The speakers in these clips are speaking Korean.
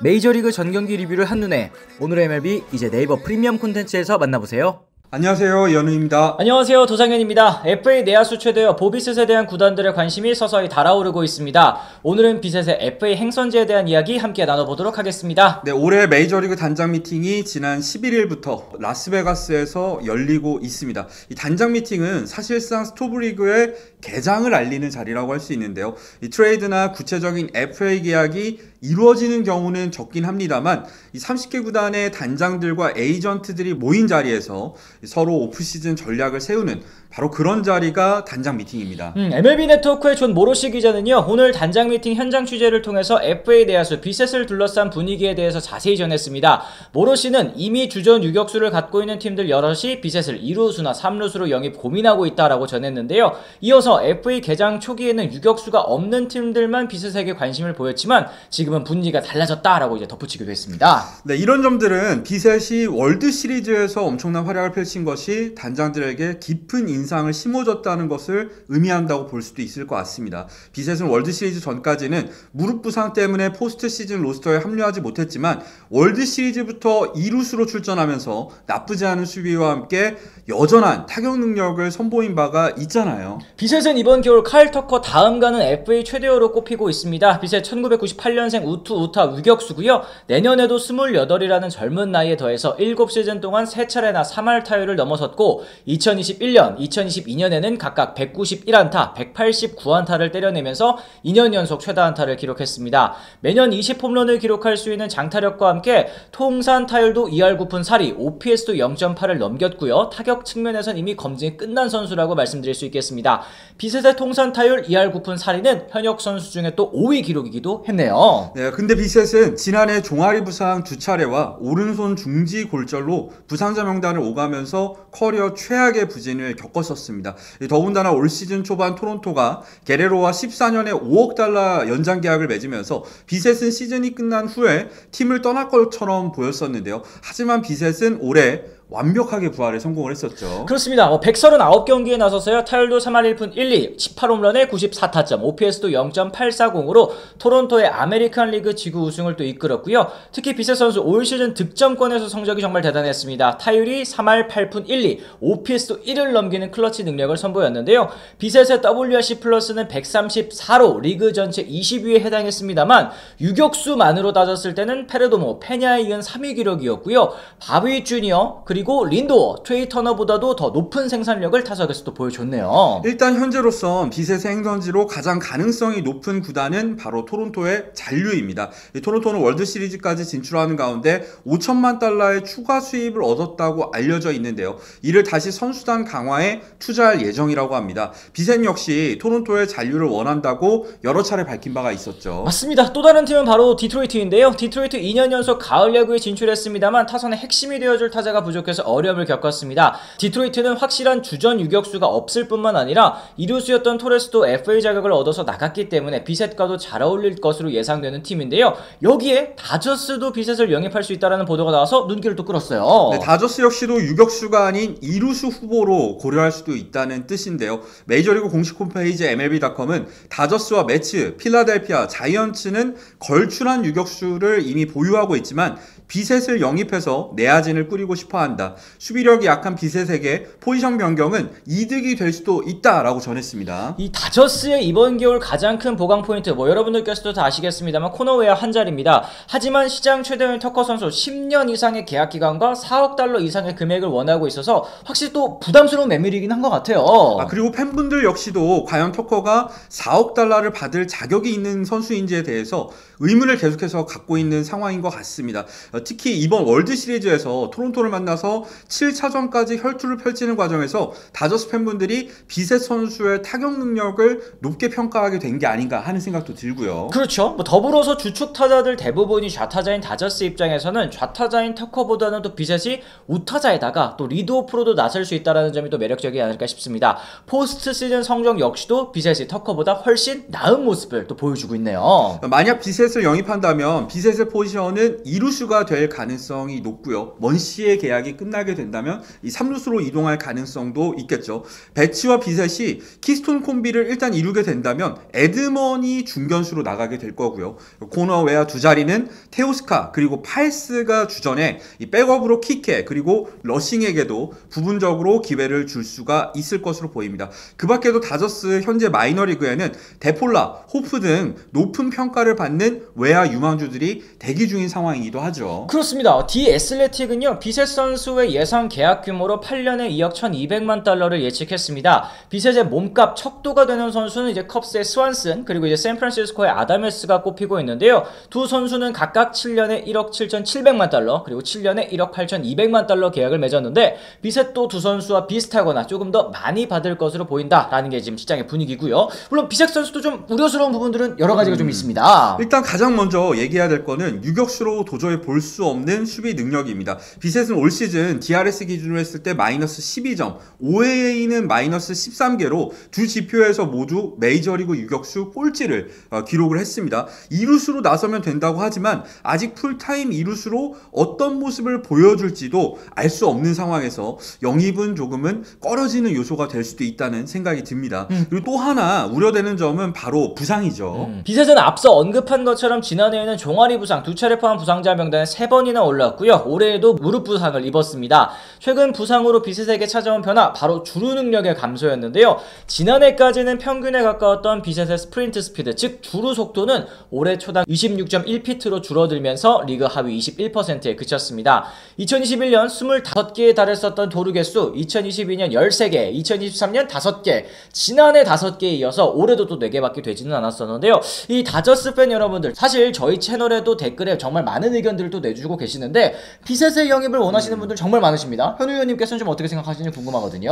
메이저리그 전경기 리뷰를 한눈에. 오늘의 MLB 이제 네이버 프리미엄 콘텐츠에서 만나보세요. 안녕하세요, 연우입니다. 안녕하세요, 도상현입니다. FA 내야수 최대어 보비셋에 대한 구단들의 관심이 서서히 달아오르고 있습니다. 오늘은 비셋의 FA 행선지에 대한 이야기 함께 나눠보도록 하겠습니다. 네, 올해 메이저리그 단장 미팅이 지난 11일부터 라스베가스에서 열리고 있습니다. 이 단장 미팅은 사실상 스토브리그의 개장을 알리는 자리라고 할 수 있는데요. 이 트레이드나 구체적인 FA 계약이 이루어지는 경우는 적긴 합니다만 이 30개 구단의 단장들과 에이전트들이 모인 자리에서 서로 오프시즌 전략을 세우는 바로 그런 자리가 단장 미팅입니다. MLB 네트워크의 존 모로시 기자는요, 오늘 단장 미팅 현장 취재를 통해서 FA 내야수 비셋을 둘러싼 분위기에 대해서 자세히 전했습니다. 모로시는 이미 주전 유격수를 갖고 있는 팀들 여럿이 비셋을 2루수나 3루수로 영입 고민하고 있다라고 전했는데요. 이어서 FA 개장 초기에는 유격수가 없는 팀들만 비셋에게 관심을 보였지만 지금은 분위기가 달라졌다라고 이제 덧붙이기도 했습니다. 네, 이런 점들은 비셋이 월드 시리즈에서 엄청난 활약을 펼친 것이 단장들에게 깊은 인상을 심어줬다는 것을 의미한다고 볼 수도 있을 것 같습니다. 비셋은 월드 시리즈 전까지는 무릎 부상 때문에 포스트 시즌 로스터에 합류하지 못했지만 월드 시리즈부터 2루수로 출전하면서 나쁘지 않은 수비와 함께 여전한 타격 능력을 선보인 바가 있잖아요. 비셋은 이번 겨울 카일 터커 다음 가는 FA 최대어로 꼽히고 있습니다. 비셋 1998년생 우타 유격수고요. 내년에도 28이라는 젊은 나이에 더해서 7시즌 동안 3차례나 3할 타율을 넘어섰고 2021년, 2022년에는 각각 191안타, 189안타를 때려내면서 2년 연속 최다 안타를 기록했습니다. 매년 20홈런을 기록할 수 있는 장타력과 함께 통산 타율도 2할 9푼 4리, OPS도 0.8을 넘겼고요. 타격 측면에선 이미 검증이 끝난 선수라고 말씀드릴 수 있겠습니다. 비셋의 통산 타율 2할 9푼 4리는 현역 선수 중에 또 5위 기록이기도 했네요. 네, 근데 비셋은 지난해 종아리 부상 2차례와 오른손 중지 골절로 부상자 명단을 오가면서 커리어 최악의 부진을 겪었었습니다. 더군다나 올 시즌 초반 토론토가 게레로와 14년에 5억 달러 연장 계약을 맺으면서 비셋은 시즌이 끝난 후에 팀을 떠날 것처럼 보였었는데요. 하지만 비셋은 올해 완벽하게 부활에 성공을 했었죠. 그렇습니다. 139경기에 나서서요. 타율도 3할 1푼 1리, 18홈런에 94타점, OPS도 0.840으로 토론토의 아메리칸 리그 지구 우승을 또 이끌었고요. 특히 비셋 선수 올 시즌 득점권에서 성적이 정말 대단했습니다. 타율이 3할 8푼 1리, OPS도 1을 넘기는 클러치 능력을 선보였는데요. 비셋의 WRC 플러스는 134로 리그 전체 20위에 해당했습니다만 유격수만으로 따졌을 때는 페르도모, 페냐에 이은 3위 기록이었고요. 바비 주니어, 그리고 린도어, 트레이 터너보다도 더 높은 생산력을 타석에서도 보여줬네요. 일단 현재로선 비셋의 행선지로 가장 가능성이 높은 구단은 바로 토론토의 잔류입니다. 토론토는 월드시리즈까지 진출하는 가운데 5천만 달러의 추가 수입을 얻었다고 알려져 있는데요. 이를 다시 선수단 강화에 투자할 예정이라고 합니다. 비셋 역시 토론토의 잔류를 원한다고 여러 차례 밝힌 바가 있었죠. 맞습니다. 또 다른 팀은 바로 디트로이트인데요. 디트로이트 2년 연속 가을 야구에 진출했습니다만 타선의 핵심이 되어줄 타자가 부족해서 어려움을 겪었습니다. 디트로이트는 확실한 주전 유격수가 없을 뿐만 아니라 이루수였던 토레스도 FA 자격을 얻어서 나갔기 때문에 비셋과도 잘 어울릴 것으로 예상되는 팀인데요. 여기에 다저스도 비셋을 영입할 수 있다는 보도가 나와서 눈길을 또 끌었어요. 네, 다저스 역시도 유격수가 아닌 이루수 후보로 고려할 수도 있다는 뜻인데요. 메이저리그 공식 홈페이지 MLB.com은 다저스와 매츠, 필라델피아, 자이언츠는 걸출한 유격수를 이미 보유하고 있지만 비셋을 영입해서 내야진을 꾸리고 싶어한다. 수비력이 약한 비셋에게 포지션 변경은 이득이 될 수도 있다라고 전했습니다. 이 다저스의 이번 겨울 가장 큰 보강 포인트, 여러분들께서도 다 아시겠습니다만 코너웨어 한 자리입니다. 하지만 시장 최대인 터커 선수 10년 이상의 계약 기간과 4억 달러 이상의 금액을 원하고 있어서 확실히 또 부담스러운 매물이긴 한 것 같아요. 그리고 팬분들 역시도 과연 터커가 4억 달러를 받을 자격이 있는 선수인지에 대해서 의문을 계속해서 갖고 있는 상황인 것 같습니다. 특히 이번 월드 시리즈에서 토론토를 만나서 7차전까지 혈투를 펼치는 과정에서 다저스 팬분들이 비셋 선수의 타격 능력을 높게 평가하게 된 게 아닌가 하는 생각도 들고요. 그렇죠. 더불어서 주축 타자들 대부분이 좌타자인 다저스 입장에서는 좌타자인 터커보다는 또 비셋이 우타자에다가 또 리드오프로도 나설 수 있다는 점이 또 매력적이지 않을까 싶습니다. 포스트 시즌 성적 역시도 비셋이 터커보다 훨씬 나은 모습을 또 보여주고 있네요. 만약 비셋을 영입한다면 비셋의 포지션은 이루수가 될 가능성이 높고요. 먼시의 계약이 끝나게 된다면 이 3루수로 이동할 가능성도 있겠죠. 배치와 비셋이 키스톤 콤비를 일단 이루게 된다면 에드먼이 중견수로 나가게 될 거고요. 코너 외야 두 자리는 테오스카 그리고 팔스가 주전에 이 백업으로 키케 그리고 러싱에게도 부분적으로 기회를 줄 수가 있을 것으로 보입니다. 그 밖에도 다저스 현재 마이너리그에는 데폴라, 호프 등 높은 평가를 받는 외야 유망주들이 대기 중인 상황이기도 하죠. 그렇습니다. 디 애슬레틱은요, 비셋 선수의 예상 계약 규모로 8년에 2억 1,200만 달러를 예측했습니다. 비셋의 몸값 척도가 되는 선수는 이제 컵스의 스완슨 그리고 이제 샌프란시스코의 아다메스가 꼽히고 있는데요. 두 선수는 각각 7년에 1억 7,700만 달러 그리고 7년에 1억 8,200만 달러 계약을 맺었는데 비셋도 두 선수와 비슷하거나 조금 더 많이 받을 것으로 보인다라는 게 지금 시장의 분위기고요. 물론 비셋 선수도 좀 우려스러운 부분들은 여러 가지가 좀 있습니다. 일단 가장 먼저 얘기해야 될 거는 유격수로 도저히 볼 수 없는 수비 능력입니다. 비셋은 올 시즌 DRS 기준으로 했을 때 마이너스 12점, OAA는 마이너스 13개로 두 지표에서 모두 메이저리그 유격수 꼴찌를 기록을 했습니다. 2루수로 나서면 된다고 하지만 아직 풀타임 2루수로 어떤 모습을 보여줄지도 알 수 없는 상황에서 영입은 조금은 꺼려지는 요소가 될 수도 있다는 생각이 듭니다. 그리고 또 하나 우려되는 점은 바로 부상이죠. 비셋은 앞서 언급한 것처럼 지난해에는 종아리 부상, 두 차례 포함 부상자 명단에 3번이나 올랐고요. 올해에도 무릎 부상을 입었습니다. 최근 부상으로 비셋에게 찾아온 변화, 바로 주루 능력의 감소였는데요. 지난해까지는 평균에 가까웠던 비셋의 스프린트 스피드, 즉 주루 속도는 올해 초당 26.1피트로 줄어들면서 리그 하위 21%에 그쳤습니다. 2021년 25개에 달했었던 도루 개수, 2022년 13개, 2023년 5개, 지난해 5개에 이어서 올해도 또 4개밖에 되지는 않았었는데요. 이 다저스 팬 여러분들, 사실 저희 채널에도 댓글에 정말 많은 의견들을 또 내주고 계시는데 비셋의 영입을 원하시는 분들 정말 많으십니다. 현우 의원님께서는 좀 어떻게 생각하시는지 궁금하거든요.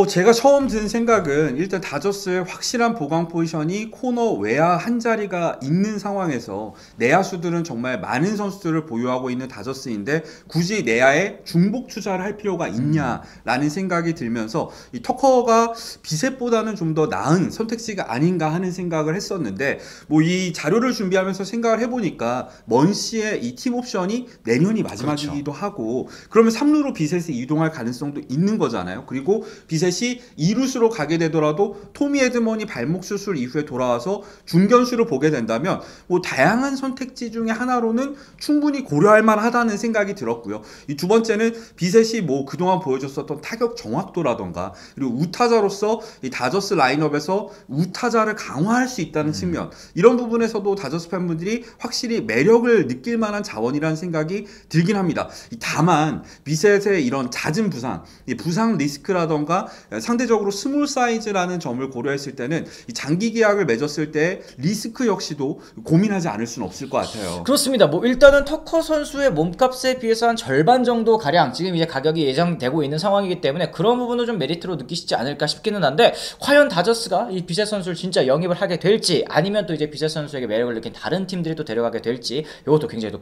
제가 처음 든 생각은 일단 다저스의 확실한 보강 포지션이 코너 외야 한 자리가 있는 상황에서 내야수들은 정말 많은 선수들을 보유하고 있는 다저스인데 굳이 내야에 중복 투자를 할 필요가 있냐라는 생각이 들면서 이 터커가 비셋보다는 좀 더 나은 선택지가 아닌가 하는 생각을 했었는데 이 자료를 준비하면서 생각을 해보니까 먼시의 이 팀 옵션이 내년이 마지막이기도 하고 그러면 3루로 비셋이 이동할 가능성도 있는 거잖아요. 그리고 비셋이 2루수로 가게 되더라도 토미 에드먼이 발목 수술 이후에 돌아와서 중견수를 보게 된다면 다양한 선택지 중에 하나로는 충분히 고려할 만하다는 생각이 들었고요. 이 두 번째는 비셋이 그동안 보여줬었던 타격 정확도라던가 그리고 우타자로서 이 다저스 라인업에서 우타자를 강화할 수 있다는 측면, 이런 부분에서도 다저스 팬분들이 확실히 매력을 느낄 만한 자원이라는 생각이 들긴 합니다. 다만 비셋의 이런 잦은 부상, 이 부상 리스크라던가 상대적으로 스몰 사이즈라는 점을 고려했을 때는 이 장기 계약을 맺었을 때 리스크 역시도 고민하지 않을 수는 없을 것 같아요. 그렇습니다. 일단은 터커 선수의 몸값에 비해서 한 절반 정도 가량 지금 이제 가격이 예정되고 있는 상황이기 때문에 그런 부분도 좀 메리트로 느끼시지 않을까 싶기는 한데, 과연 다저스가 이 비셋 선수를 진짜 영입을 하게 될지, 아니면 또 이제 비셋 선수에게 매력을 느낀 다른 팀들이 또 데려가게 될지, 이것도 굉장히 또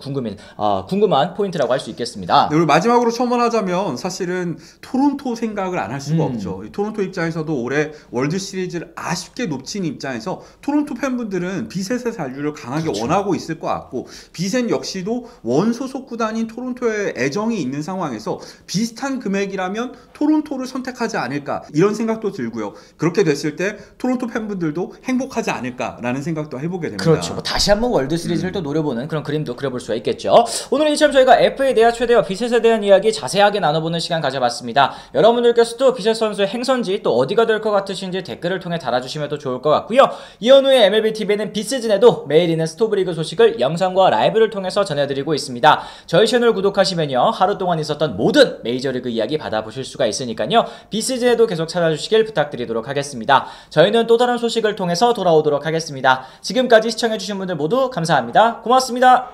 궁금한 포인트라고 할 수 있겠습니다. 네, 그리고 마지막으로 첨언하자면 사실은 토론토 생각을 안 할 수가 없죠. 토론토 입장에서도 올해 월드 시리즈를 아쉽게 놓친 입장에서 토론토 팬분들은 비셋의 잔류를 강하게 원하고 있을 것 같고, 비셋 역시도 원 소속 구단인 토론토에 애정이 있는 상황에서 비슷한 금액이라면 토론토를 선택하지 않을까, 이런 생각도 들고요. 그렇게 됐을 때 토론토 팬분들도 행복하지 않을까라는 생각도 해보게 됩니다. 그렇죠. 다시 한번 월드 시리즈를 또 노려보는 그런 그림도 그려볼 수가 있겠죠. 오늘은 이처럼 저희가 FA 내야 최대와 비셋에 대한 이야기 자세하게 나눠보는 시간 가져봤습니다. 여러분들께서도 비셋 선수의 행선지 또 어디가 될 것 같으신지 댓글을 통해 달아주시면 또 좋을 것 같고요. 이현우의 MLBTV는 비시즌에도 매일 있는 스토브리그 소식을 영상과 라이브를 통해서 전해드리고 있습니다. 저희 채널 구독하시면요, 하루 동안 있었던 모든 메이저리그 이야기 받아보실 수가 있으니까요, 비시즌에도 계속 찾아주시길 부탁드리도록 하겠습니다. 저희는 또 다른 소식을 통해서 돌아오도록 하겠습니다. 지금까지 시청해주신 분들 모두 감사합니다. 고맙습니다.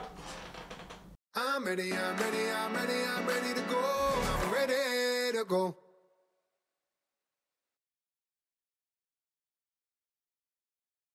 I'm ready to go.